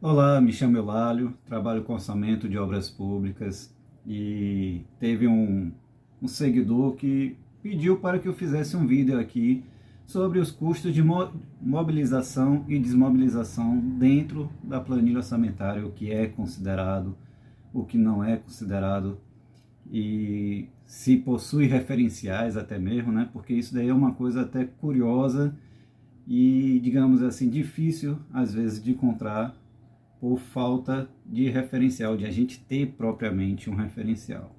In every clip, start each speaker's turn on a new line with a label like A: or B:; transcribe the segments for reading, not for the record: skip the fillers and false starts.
A: Olá, me chamo Eulálio, trabalho com orçamento de obras públicas e teve um seguidor que pediu para que eu fizesse um vídeo aqui sobre os custos de mobilização e desmobilização dentro da planilha orçamentária, o que é considerado, o que não é considerado e se possui referenciais até mesmo, né? Porque isso daí é uma coisa até curiosa e, digamos assim, difícil às vezes de encontrar por falta de referencial, de a gente ter propriamente um referencial.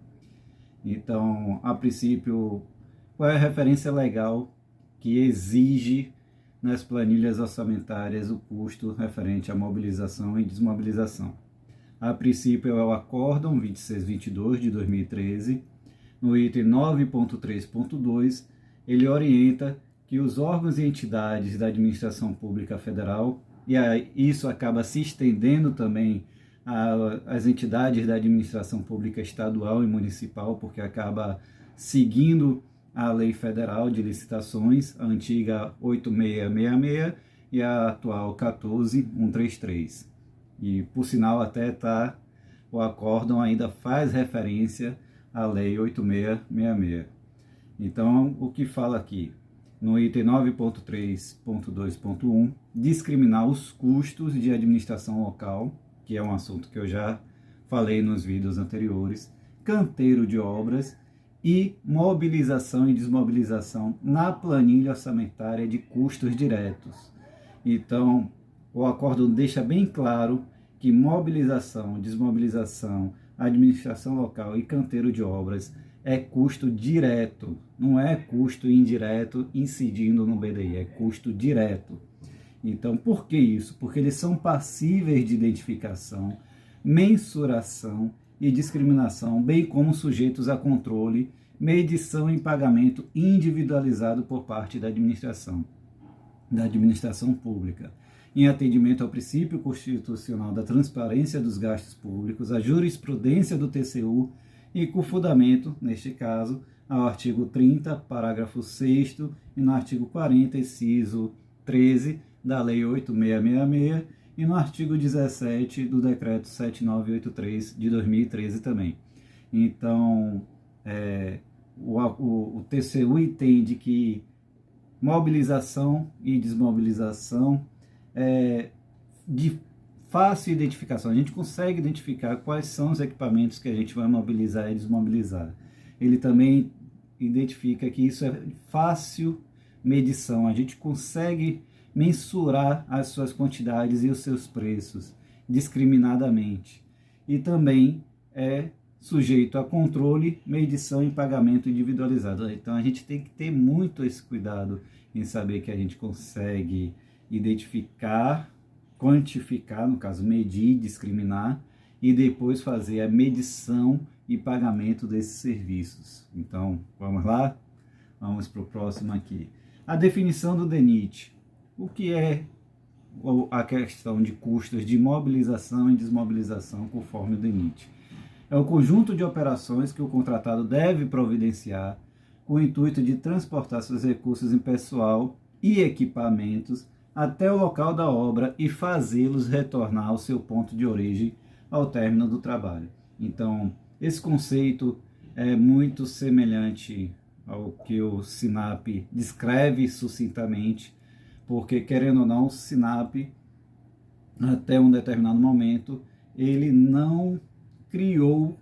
A: Então, a princípio, qual é a referência legal que exige nas planilhas orçamentárias o custo referente à mobilização e desmobilização? A princípio é o Acórdão 2622 de 2013, no item 9.3.2, ele orienta que os órgãos e entidades da administração pública federal, e isso acaba se estendendo também às entidades da administração pública estadual e municipal, porque acaba seguindo a lei federal de licitações, a antiga 8666 e a atual 14133. E, por sinal, até o acórdão ainda faz referência à lei 8666. Então, o que fala aqui? No item 9.3.2.1, discriminar os custos de administração local, que é um assunto que eu já falei nos vídeos anteriores, canteiro de obras e mobilização e desmobilização na planilha orçamentária de custos diretos. Então, o acordo deixa bem claro que mobilização, desmobilização, administração local e canteiro de obras é custo direto, não é custo indireto incidindo no BDI, é custo direto. Então, por que isso? Porque eles são passíveis de identificação, mensuração e discriminação, bem como sujeitos a controle, medição e pagamento individualizado por parte da administração pública, em atendimento ao princípio constitucional da transparência dos gastos públicos, a jurisprudência do TCU e com fundamento, neste caso, ao artigo 30, parágrafo 6º e no artigo 40, inciso 13 da Lei 8666 e no artigo 17 do Decreto 7983 de 2013 também. Então, o TCU entende que mobilização e desmobilização é de fácil identificação. A gente consegue identificar quais são os equipamentos que a gente vai mobilizar e desmobilizar. Ele também identifica que isso é fácil medição. A gente consegue mensurar as suas quantidades e os seus preços discriminadamente. E também é sujeito a controle, medição e pagamento individualizado. Então a gente tem que ter muito esse cuidado em saber que a gente consegue identificar, quantificar, no caso medir, discriminar e depois fazer a medição e pagamento desses serviços. Então vamos lá? Vamos para o próximo aqui. A definição do DENIT. O que é a questão de custos de mobilização e desmobilização conforme o DENIT? É o conjunto de operações que o contratado deve providenciar com o intuito de transportar seus recursos em pessoal e equipamentos até o local da obra e fazê-los retornar ao seu ponto de origem ao término do trabalho. Então, esse conceito é muito semelhante ao que o SINAP descreve sucintamente, porque, querendo ou não, o SINAP, até um determinado momento, ele não criou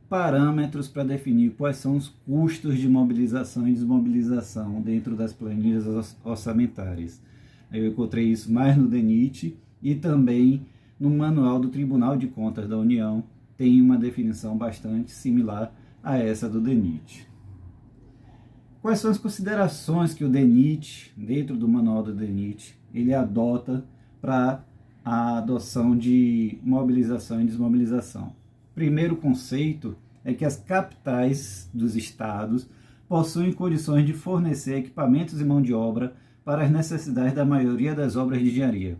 A: parâmetros para definir quais são os custos de mobilização e desmobilização dentro das planilhas orçamentárias. Eu encontrei isso mais no DENIT e também no Manual do Tribunal de Contas da União, tem uma definição bastante similar a essa do DENIT. Quais são as considerações que o DENIT, dentro do Manual do DENIT, ele adota para a adoção de mobilização e desmobilização? Primeiro conceito é que as capitais dos estados possuem condições de fornecer equipamentos e mão de obra para as necessidades da maioria das obras de engenharia.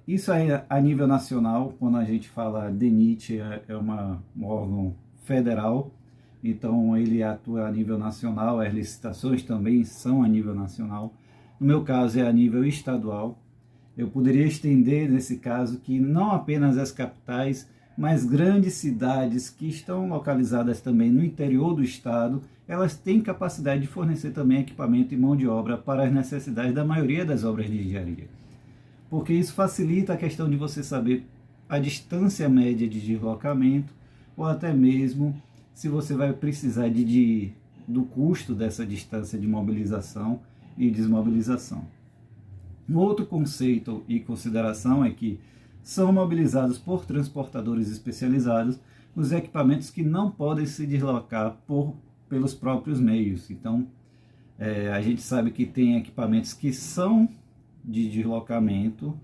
A: Isso aí a nível nacional, quando a gente fala DENIT, é um órgão federal, então ele atua a nível nacional, as licitações também são a nível nacional. No meu caso é a nível estadual. Eu poderia estender, nesse caso, que não apenas as capitais, mas grandes cidades que estão localizadas também no interior do estado, elas têm capacidade de fornecer também equipamento e mão de obra para as necessidades da maioria das obras de engenharia. Porque isso facilita a questão de você saber a distância média de deslocamento, ou até mesmo se você vai precisar do custo dessa distância de mobilização e desmobilização. Um outro conceito e consideração é que são mobilizados por transportadores especializados os equipamentos que não podem se deslocar pelos próprios meios. Então, a gente sabe que tem equipamentos que são de deslocamento,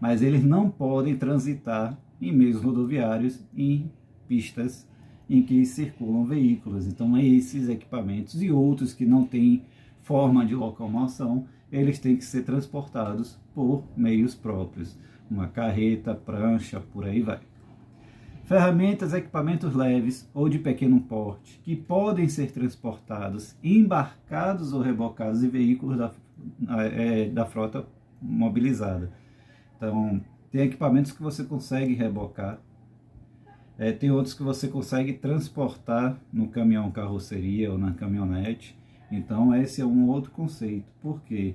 A: mas eles não podem transitar em meios rodoviários, em pistas em que circulam veículos. Então, esses equipamentos e outros que não têm forma de locomoção, eles têm que ser transportados por meios próprios, uma carreta, prancha, por aí vai. Ferramentas, equipamentos leves ou de pequeno porte, que podem ser transportados, embarcados ou rebocados em veículos da frota mobilizada. Então, tem equipamentos que você consegue rebocar, tem outros que você consegue transportar no caminhão carroceria ou na caminhonete. Então, esse é um outro conceito. Por quê?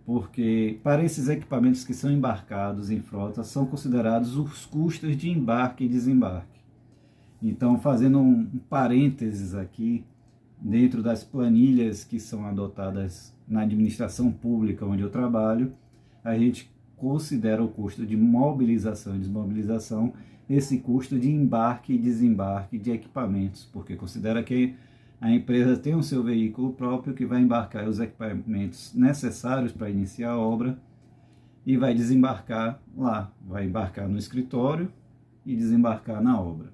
A: Porque para esses equipamentos que são embarcados em frota, são considerados os custos de embarque e desembarque. Então, fazendo um parênteses aqui, dentro das planilhas que são adotadas na administração pública onde eu trabalho, a gente considera o custo de mobilização e desmobilização esse custo de embarque e desembarque de equipamentos, porque considera que a empresa tem o seu veículo próprio que vai embarcar os equipamentos necessários para iniciar a obra e vai desembarcar lá, vai embarcar no escritório e desembarcar na obra.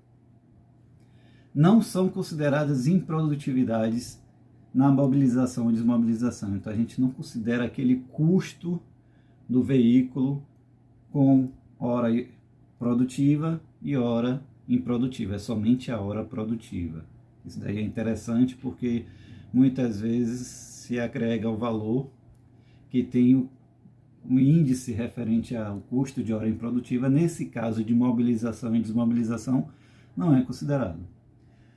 A: Não são consideradas improdutividades na mobilização e desmobilização, então a gente não considera aquele custo do veículo com hora produtiva e hora improdutiva, é somente a hora produtiva. Isso daí é interessante porque muitas vezes se agrega o valor que tem um índice referente ao custo de hora improdutiva. Nesse caso de mobilização e desmobilização, não é considerado.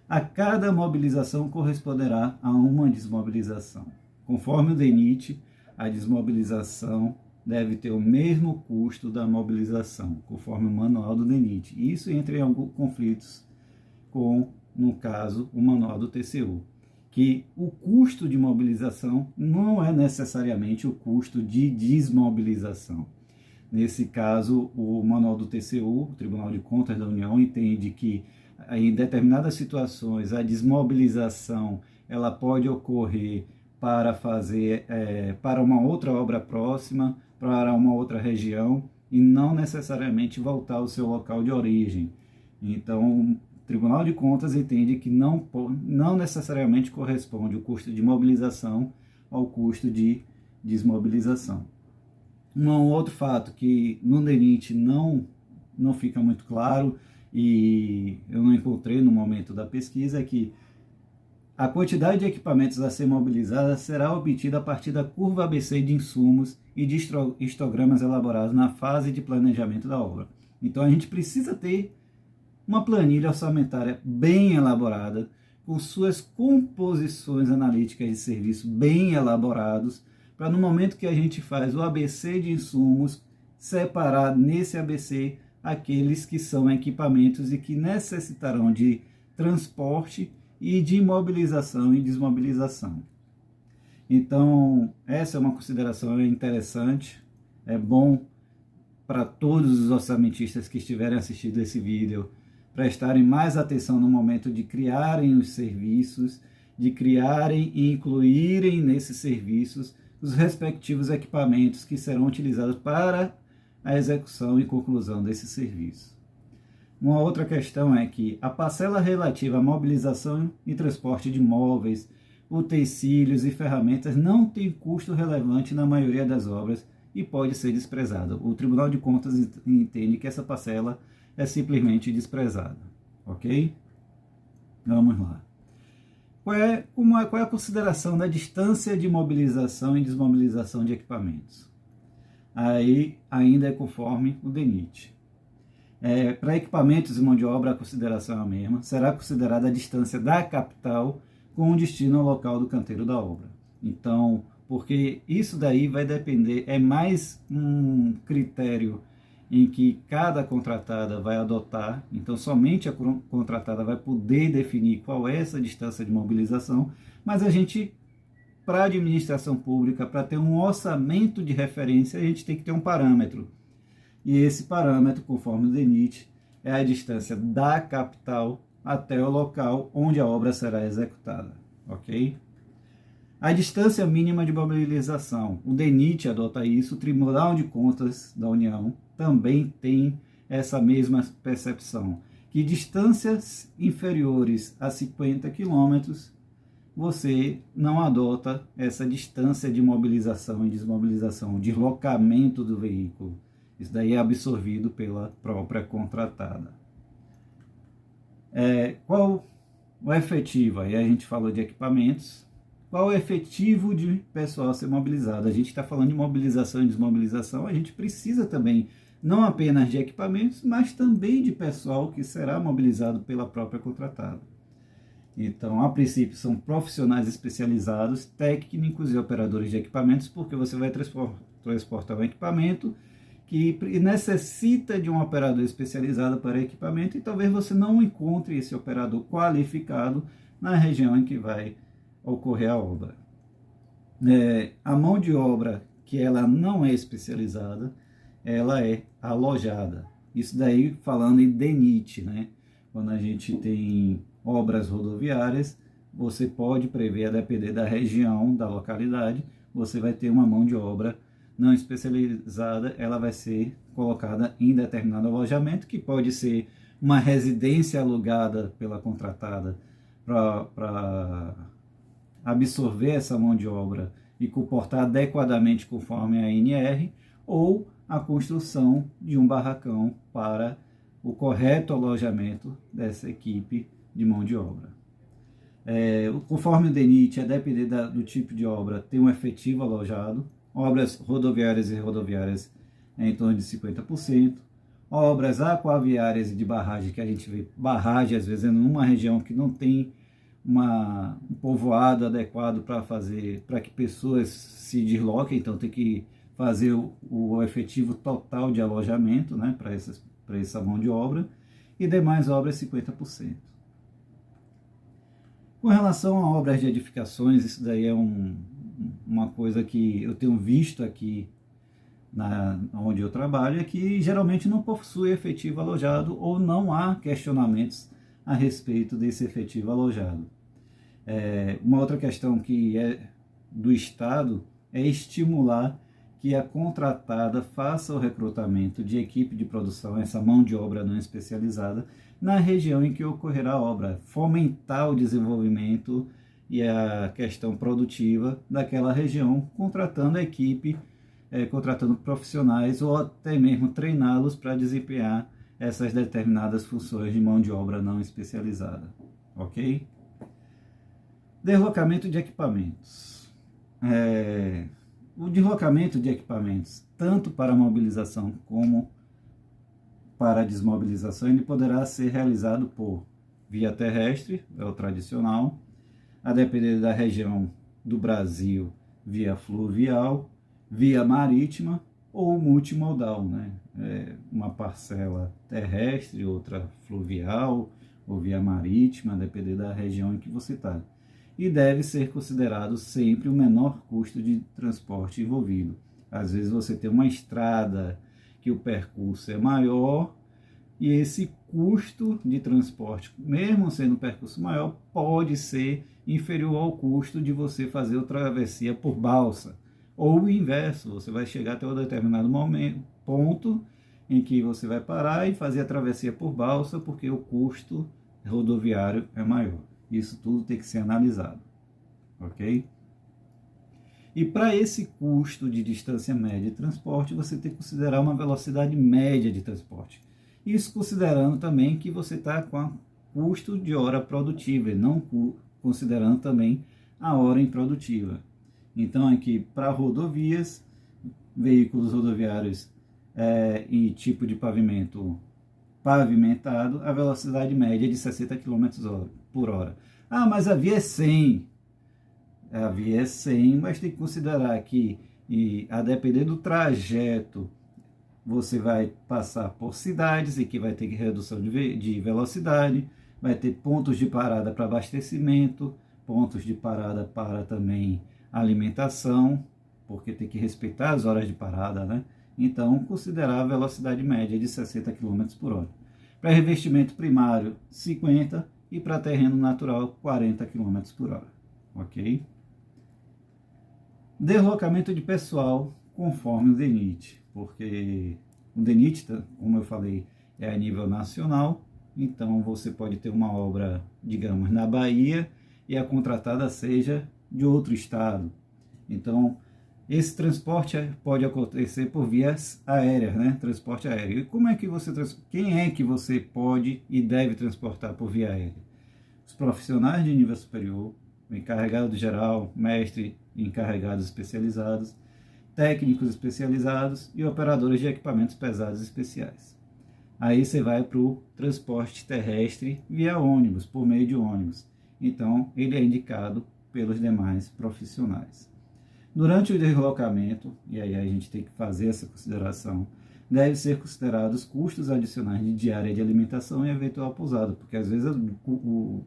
A: A cada mobilização corresponderá a uma desmobilização. Conforme o DENIT, a desmobilização deve ter o mesmo custo da mobilização, conforme o manual do DENIT. Isso entra em alguns conflitos com, no caso, o manual do TCU, que o custo de mobilização não é necessariamente o custo de desmobilização. Nesse caso, o manual do TCU, o Tribunal de Contas da União, entende que em determinadas situações a desmobilização ela pode ocorrer para fazer para uma outra obra próxima, para uma outra região, e não necessariamente voltar ao seu local de origem. Então, o Tribunal de Contas entende que não necessariamente corresponde o custo de mobilização ao custo de desmobilização. Um outro fato que no DENIT não fica muito claro, e eu não encontrei no momento da pesquisa, é que a quantidade de equipamentos a ser mobilizada será obtida a partir da curva ABC de insumos e de histogramas elaborados na fase de planejamento da obra. Então a gente precisa ter uma planilha orçamentária bem elaborada, com suas composições analíticas de serviço bem elaborados, para no momento que a gente faz o ABC de insumos, separar nesse ABC aqueles que são equipamentos e que necessitarão de transporte e de mobilização e desmobilização. Então, essa é uma consideração interessante, é bom para todos os orçamentistas que estiverem assistindo esse vídeo prestarem mais atenção no momento de criarem os serviços, de criarem e incluírem nesses serviços os respectivos equipamentos que serão utilizados para a execução e conclusão desse serviço. Uma outra questão é que a parcela relativa à mobilização e transporte de móveis, utensílios e ferramentas não tem custo relevante na maioria das obras e pode ser desprezada. O Tribunal de Contas entende que essa parcela é simplesmente desprezada. Ok? Vamos lá. Qual é a consideração da distância de mobilização e desmobilização de equipamentos? aí ainda é conforme o DENIT. Para equipamentos e mão de obra, a consideração é a mesma. Será considerada a distância da capital com destino ao local do canteiro da obra. Então, porque isso daí vai depender, é mais um critério em que cada contratada vai adotar, então somente a contratada vai poder definir qual é essa distância de mobilização, mas a gente, para a administração pública, para ter um orçamento de referência, a gente tem que ter um parâmetro. E esse parâmetro, conforme o DENIT, é a distância da capital até o local onde a obra será executada, ok? A distância mínima de mobilização. O DENIT adota isso, o Tribunal de Contas da União também tem essa mesma percepção, que distâncias inferiores a 50 km, você não adota essa distância de mobilização e desmobilização, o deslocamento do veículo. Isso daí é absorvido pela própria contratada. Qual o efetivo? Aí a gente falou de equipamentos. Qual o efetivo de pessoal ser mobilizado? A gente está falando de mobilização e desmobilização, a gente precisa também, não apenas de equipamentos, mas também de pessoal que será mobilizado pela própria contratada. Então, a princípio, são profissionais especializados, técnicos e operadores de equipamentos, porque você vai transportar um equipamento que necessita de um operador especializado para equipamento e talvez você não encontre esse operador qualificado na região em que vai ocorrer a obra. A mão de obra que ela não é especializada, ela é alojada. Isso daí falando em DENIT, né? Quando a gente tem obras rodoviárias, você pode prever, a depender da região, da localidade, você vai ter uma mão de obra não especializada, ela vai ser colocada em determinado alojamento, que pode ser uma residência alugada pela contratada para absorver essa mão de obra e comportar adequadamente conforme a ANR, ou a construção de um barracão para o correto alojamento dessa equipe de mão de obra. Conforme o DENIT, a depender do tipo de obra, tem um efetivo alojado. Obras rodoviárias e rodoviárias em torno de 50%. Obras aquaviárias e de barragem, que a gente vê barragem às vezes é numa região que não tem um povoado adequado para que pessoas se desloquem, então tem que fazer o efetivo total de alojamento, né, para essa mão de obra, e demais obras 50%. Com relação a obras de edificações, isso daí é uma coisa que eu tenho visto aqui onde eu trabalho, é que geralmente não possui efetivo alojado ou não há questionamentos a respeito desse efetivo alojado. Uma outra questão que é do Estado é estimular que a contratada faça o recrutamento de equipe de produção, essa mão de obra não especializada, na região em que ocorrerá a obra, fomentar o desenvolvimento e a questão produtiva daquela região, contratando a equipe, contratando profissionais ou até mesmo treiná-los para desempenhar essas determinadas funções de mão de obra não especializada, ok? Deslocamento de equipamentos. O deslocamento de equipamentos, tanto para mobilização como para desmobilização, ele poderá ser realizado por via terrestre, é o tradicional, a depender da região do Brasil, via fluvial, via marítima ou multimodal, né? Uma parcela terrestre, outra fluvial ou via marítima, a depender da região em que você está. E deve ser considerado sempre o menor custo de transporte envolvido. Às vezes você tem uma estrada que o percurso é maior e esse custo de transporte, mesmo sendo um percurso maior, pode ser inferior ao custo de você fazer a travessia por balsa. Ou o inverso, você vai chegar até um determinado ponto em que você vai parar e fazer a travessia por balsa, porque o custo rodoviário é maior. Isso tudo tem que ser analisado, ok? E para esse custo de distância média de transporte, você tem que considerar uma velocidade média de transporte. Isso considerando também que você está com custo de hora produtiva, e não considerando também a hora improdutiva. Então aqui para rodovias, veículos rodoviários e tipo de pavimento pavimentado, a velocidade média é de 60 km por hora. Ah, mas a via é 100. A via é 100, mas tem que considerar que, a depender do trajeto, você vai passar por cidades e que vai ter redução de velocidade, vai ter pontos de parada para abastecimento, pontos de parada para também alimentação, porque tem que respeitar as horas de parada, né? Então, considerar a velocidade média de 60 km por hora. Para revestimento primário, 50 e para terreno natural, 40 km por hora. Ok? Deslocamento de pessoal conforme o DENIT, porque o DENIT, como eu falei, é a nível nacional, então você pode ter uma obra, digamos, na Bahia e a contratada seja de outro estado. Então, esse transporte pode acontecer por vias aéreas, né? Transporte aéreo. E como é que quem é que você pode e deve transportar por via aérea? Os profissionais de nível superior, o encarregado geral, mestre e encarregados especializados, técnicos especializados e operadores de equipamentos pesados especiais. Aí você vai para o transporte terrestre via ônibus, por meio de ônibus. Então, ele é indicado pelos demais profissionais. Durante o deslocamento, e aí a gente tem que fazer essa consideração, deve ser considerados custos adicionais de diária de alimentação e eventual pousada, porque às vezes o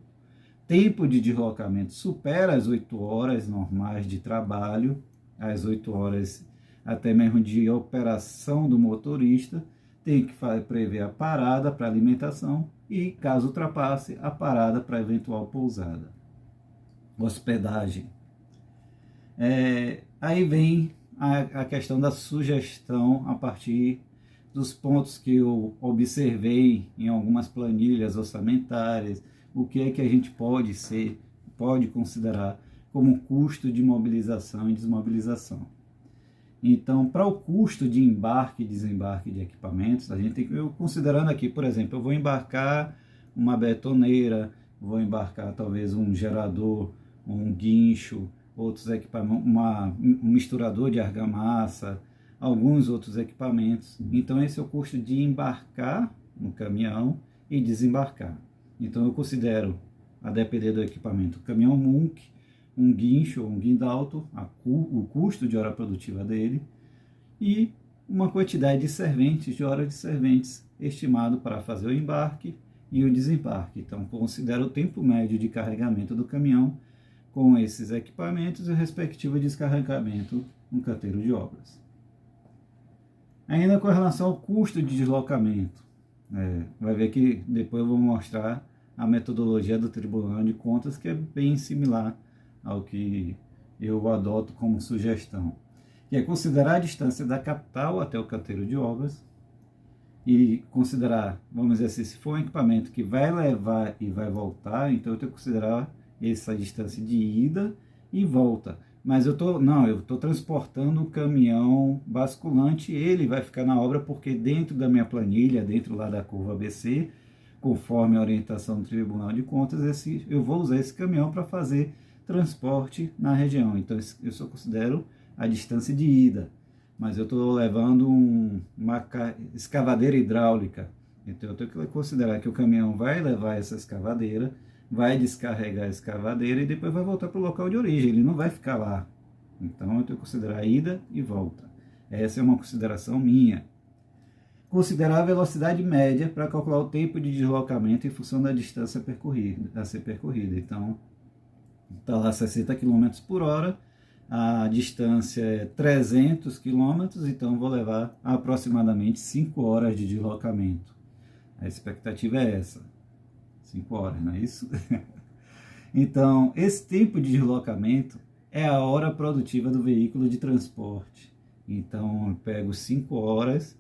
A: tempo de deslocamento supera as 8 horas normais de trabalho, as 8 horas até mesmo de operação do motorista, tem que prever a parada para alimentação e, caso ultrapasse, a parada para eventual pousada. Hospedagem. Aí vem a questão da sugestão a partir dos pontos que eu observei em algumas planilhas orçamentárias, o que é que a gente pode considerar como custo de mobilização e desmobilização. Então, para o custo de embarque e desembarque de equipamentos, a gente tem que ir considerando aqui, por exemplo, eu vou embarcar uma betoneira, vou embarcar talvez um gerador, um guincho, outros equipamentos, um misturador de argamassa, alguns outros equipamentos. Então, esse é o custo de embarcar no caminhão e desembarcar. Então, eu considero, a depender do equipamento, o caminhão Munk, um guincho ou um guindalto, o custo de hora produtiva dele, e uma quantidade de serventes, de hora de serventes, estimado para fazer o embarque e o desembarque. Então, considero o tempo médio de carregamento do caminhão com esses equipamentos e o respectivo descarregamento no canteiro de obras. Ainda com relação ao custo de deslocamento, vai ver que depois eu vou mostrar a metodologia do Tribunal de Contas, que é bem similar ao que eu adoto como sugestão, que é considerar a distância da capital até o canteiro de obras e considerar, vamos dizer assim, se for um equipamento que vai levar e vai voltar, então eu tenho que considerar essa distância de ida e volta. Mas eu estou transportando um caminhão basculante, ele vai ficar na obra porque dentro da minha planilha, dentro lá da curva ABC, conforme a orientação do Tribunal de Contas, eu vou usar esse caminhão para fazer transporte na região. Então eu só considero a distância de ida, mas eu estou levando uma escavadeira hidráulica. Então eu tenho que considerar que o caminhão vai levar essa escavadeira, vai descarregar a escavadeira e depois vai voltar para o local de origem, ele não vai ficar lá. Então eu tenho que considerar ida e volta. Essa é uma consideração minha. Considerar a velocidade média para calcular o tempo de deslocamento em função da distância a ser percorrida. Então, está lá 60 km por hora, a distância é 300 km, então vou levar aproximadamente 5 horas de deslocamento. A expectativa é essa, 5 horas, não é isso? Então, esse tempo de deslocamento é a hora produtiva do veículo de transporte. Então, eu pego 5 horas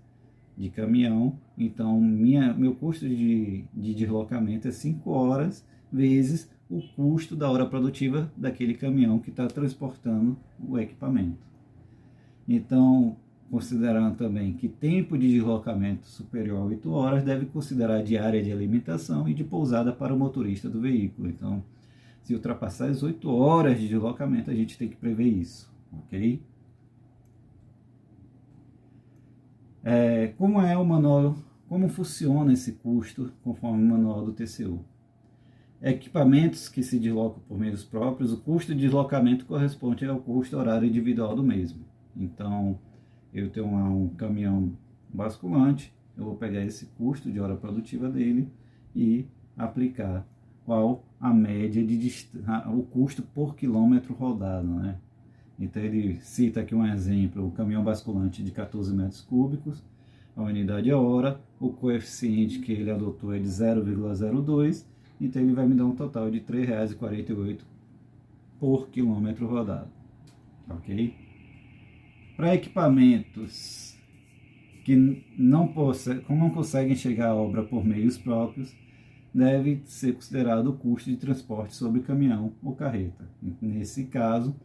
A: de caminhão, então meu custo de deslocamento é 5 horas vezes o custo da hora produtiva daquele caminhão que está transportando o equipamento. Então, considerando também que tempo de deslocamento superior a 8 horas, deve considerar diária de alimentação e de pousada para o motorista do veículo. Então, se ultrapassar as 8 horas de deslocamento, a gente tem que prever isso, ok? Como é o manual, como funciona esse custo conforme o manual do TCU? Equipamentos que se deslocam por meios próprios, o custo de deslocamento corresponde ao custo horário individual do mesmo. Então, eu tenho um caminhão basculante, eu vou pegar esse custo de hora produtiva dele e aplicar qual a média o custo por quilômetro rodado, né? Então ele cita aqui um exemplo, o caminhão basculante de 14 metros cúbicos, a unidade é hora, o coeficiente que ele adotou é de 0,02, então ele vai me dar um total de R$ 3,48 por quilômetro rodado, ok? Para equipamentos que não conseguem chegar à obra por meios próprios, deve ser considerado o custo de transporte sobre caminhão ou carreta. Nesse caso,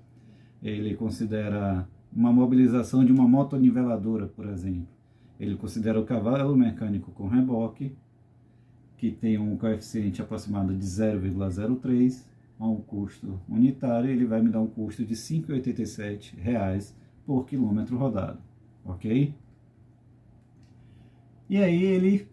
A: ele considera uma mobilização de uma motoniveladora, por exemplo. Ele considera o cavalo mecânico com reboque, que tem um coeficiente aproximado de 0,03, a um custo unitário, ele vai me dar um custo de R$ 5,87 por quilômetro rodado, ok? E aí ele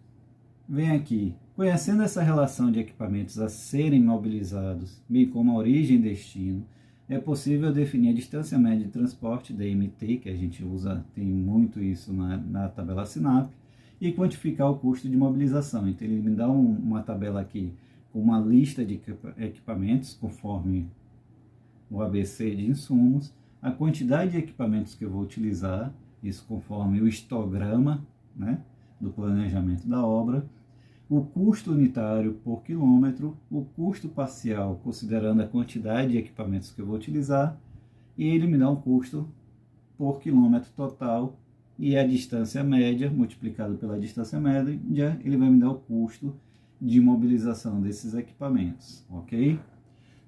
A: vem aqui, conhecendo essa relação de equipamentos a serem mobilizados, bem como a origem e destino, é possível definir a distância média de transporte, DMT, que a gente usa, tem muito isso na tabela SINAP, e quantificar o custo de mobilização. Então ele me dá uma tabela aqui com uma lista de equipamentos, conforme o ABC de insumos, a quantidade de equipamentos que eu vou utilizar, isso conforme o histograma, né, do planejamento da obra, o custo unitário por quilômetro, o custo parcial, considerando a quantidade de equipamentos que eu vou utilizar, e ele me dá um custo por quilômetro total, e a distância média, multiplicado pela distância média, ele vai me dar o custo de mobilização desses equipamentos, ok?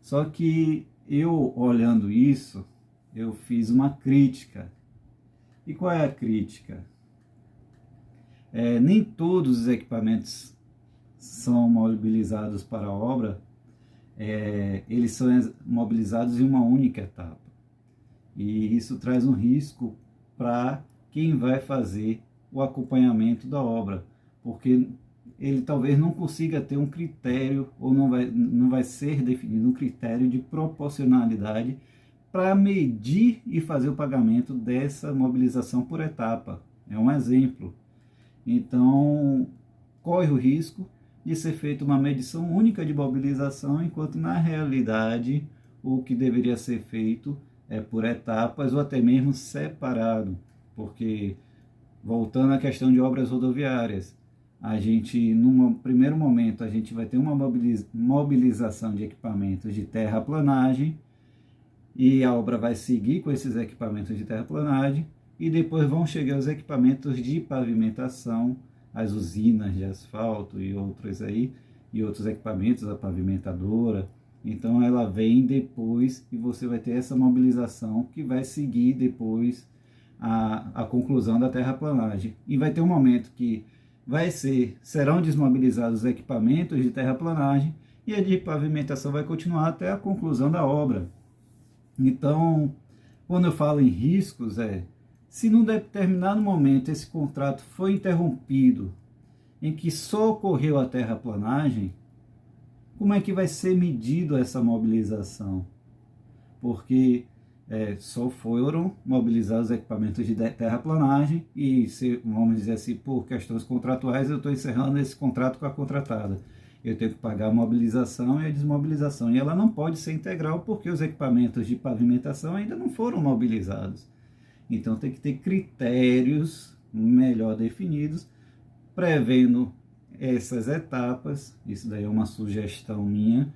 A: Só que eu, olhando isso, eu fiz uma crítica. E qual é a crítica? Nem todos os equipamentos são mobilizados para a obra, eles são mobilizados em uma única etapa. E isso traz um risco para quem vai fazer o acompanhamento da obra, porque ele talvez não consiga ter um critério, ou não vai ser definido um critério de proporcionalidade para medir e fazer o pagamento dessa mobilização por etapa. É um exemplo. Então, corre o risco de ser feita uma medição única de mobilização, enquanto na realidade o que deveria ser feito é por etapas ou até mesmo separado, porque, voltando à questão de obras rodoviárias, a gente, num primeiro momento, a gente vai ter uma mobilização de equipamentos de terraplanagem, e a obra vai seguir com esses equipamentos de terraplanagem, e depois vão chegar os equipamentos de pavimentação, as usinas de asfalto e outros aí, e outros equipamentos, a pavimentadora. Então ela vem depois e você vai ter essa mobilização que vai seguir depois a conclusão da terraplanagem. E vai ter um momento que serão desmobilizados os equipamentos de terraplanagem e a de pavimentação vai continuar até a conclusão da obra. Então, quando eu falo em riscos, se num determinado momento esse contrato foi interrompido, em que só ocorreu a terraplanagem, como é que vai ser medido essa mobilização? Porque só foram mobilizados os equipamentos de terraplanagem e, vamos dizer assim, por questões contratuais, eu estou encerrando esse contrato com a contratada. Eu tenho que pagar a mobilização e a desmobilização, e ela não pode ser integral porque os equipamentos de pavimentação ainda não foram mobilizados. Então tem que ter critérios melhor definidos, prevendo essas etapas. Isso daí é uma sugestão minha,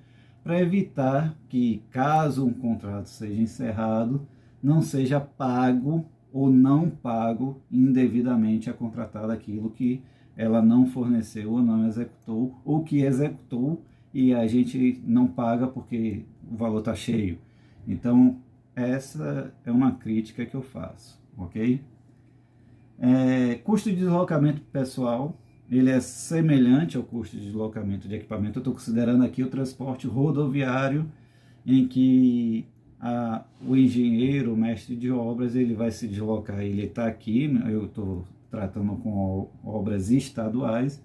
A: para evitar que, caso um contrato seja encerrado, não seja pago ou não pago indevidamente a contratada aquilo que ela não forneceu ou não executou, ou que executou e a gente não paga porque o valor está cheio. Então, essa é uma crítica que eu faço, ok? Custo de deslocamento pessoal, ele é semelhante ao custo de deslocamento de equipamento. Eu estou considerando aqui o transporte rodoviário, em que o engenheiro, o mestre de obras, ele vai se deslocar, ele está aqui, eu estou tratando com obras estaduais.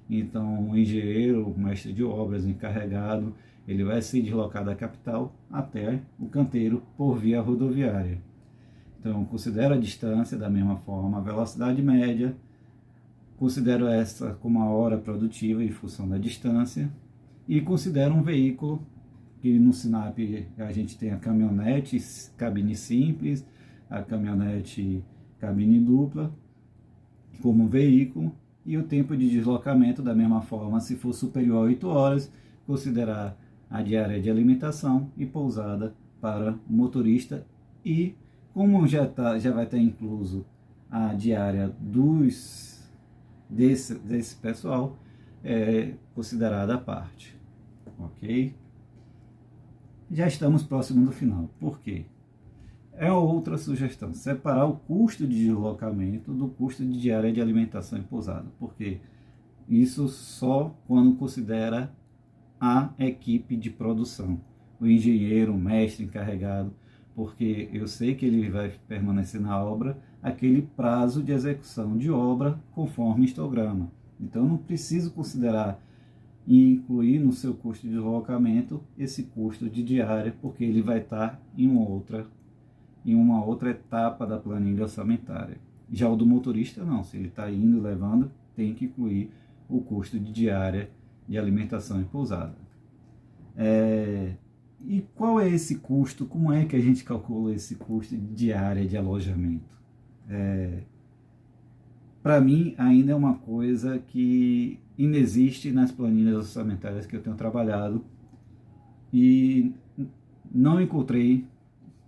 A: Então, o engenheiro, o mestre de obras, o encarregado, ele vai se deslocar da capital até o canteiro por via rodoviária. Então, considero a distância da mesma forma, a velocidade média, considero essa como a hora produtiva em função da distância, e considero um veículo, que no Sinap a gente tem a caminhonete cabine simples, a caminhonete cabine dupla, como veículo, e o tempo de deslocamento da mesma forma, se for superior a 8 horas, considerar a diária de alimentação e pousada para o motorista, e como já vai estar incluso a diária desse pessoal, é considerada a parte, ok? Já estamos próximo do final. Por quê? É outra sugestão, separar o custo de deslocamento do custo de diária de alimentação e pousada. Por quê? Isso só quando considera a equipe de produção, o engenheiro, o mestre encarregado, porque eu sei que ele vai permanecer na obra aquele prazo de execução de obra conforme histograma. Então eu não preciso considerar e incluir no seu custo de deslocamento esse custo de diária, porque ele vai estar em uma outra etapa da planilha orçamentária. Já o do motorista não, se ele está indo, levando, tem que incluir o custo de diária de alimentação e pousada. E qual é esse custo? Como é que a gente calcula esse custo de diária de alojamento? Para mim, ainda é uma coisa que inexiste nas planilhas orçamentárias que eu tenho trabalhado, e não encontrei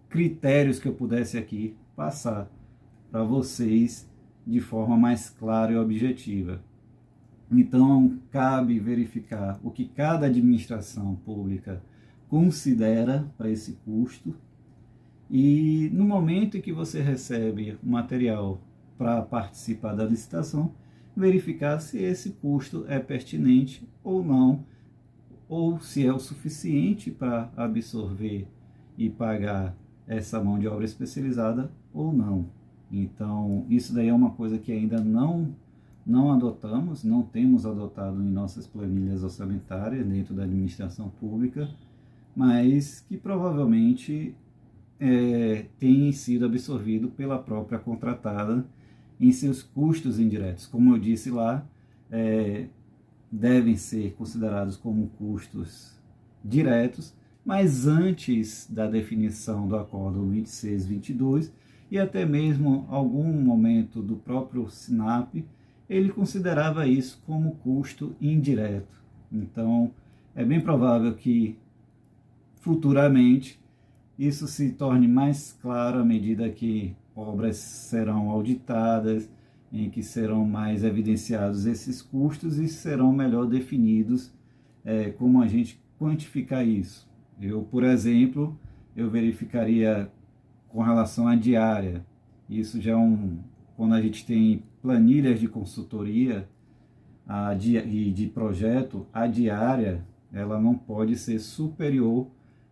A: critérios que eu pudesse aqui passar para vocês de forma mais clara e objetiva. Então, cabe verificar o que cada administração pública considera para esse custo, e no momento em que você recebe o material para participar da licitação, verificar se esse custo é pertinente ou não, ou se é o suficiente para absorver e pagar essa mão de obra especializada ou não. Então, isso daí é uma coisa que ainda não adotamos, não temos adotado em nossas planilhas orçamentárias dentro da administração pública, mas que provavelmente tem sido absorvido pela própria contratada em seus custos indiretos. Como eu disse lá, devem ser considerados como custos diretos, mas antes da definição do Acórdão 2622, e até mesmo algum momento do próprio Sinap, ele considerava isso como custo indireto. Então, é bem provável que futuramente isso se torne mais claro à medida que obras serão auditadas, em que serão mais evidenciados esses custos e serão melhor definidos como a gente quantificar isso. Eu, por exemplo, eu verificaria com relação à diária. Isso já quando a gente tem planilhas de consultoria e de projeto, a diária ela não pode ser superior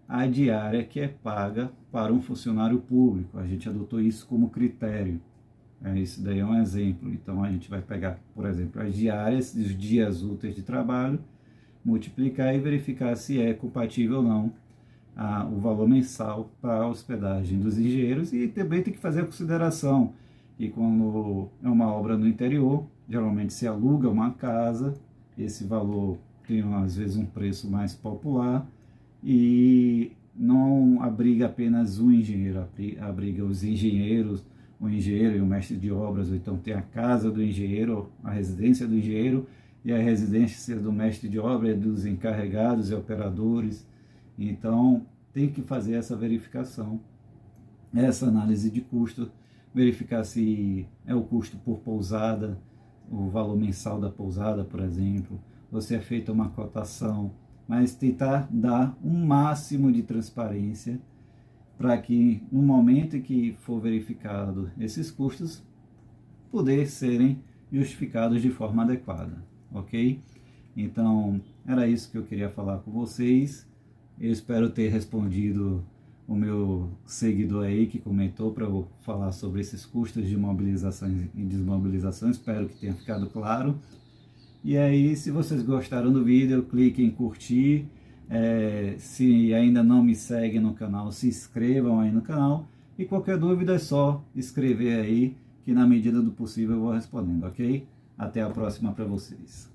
A: à diária que é paga para um funcionário público. A gente adotou isso como critério. Isso daí é um exemplo. Então a gente vai pegar, por exemplo, as diárias dos dias úteis de trabalho, multiplicar e verificar se é compatível ou não o valor mensal para a hospedagem dos engenheiros, e também tem que fazer a consideração que quando é uma obra no interior, geralmente se aluga uma casa, esse valor tem às vezes um preço mais popular e não abriga apenas um engenheiro, abriga os engenheiros, o engenheiro e o mestre de obras, ou então tem a casa do engenheiro, a residência do engenheiro e a residência do mestre de obra, dos encarregados e operadores. Então, tem que fazer essa verificação, essa análise de custo, verificar se é o custo por pousada, o valor mensal da pousada, por exemplo, ou se é feita uma cotação, mas tentar dar um máximo de transparência para que, no momento em que for verificado esses custos, poder serem justificados de forma adequada, ok? Então, era isso que eu queria falar com vocês. Eu espero ter respondido o meu seguidor aí que comentou para eu falar sobre esses custos de mobilização e desmobilização. Espero que tenha ficado claro. E aí, se vocês gostaram do vídeo, clique em curtir. Se ainda não me seguem no canal, se inscrevam aí no canal. E qualquer dúvida é só escrever aí, que na medida do possível eu vou respondendo, ok? Até a próxima para vocês.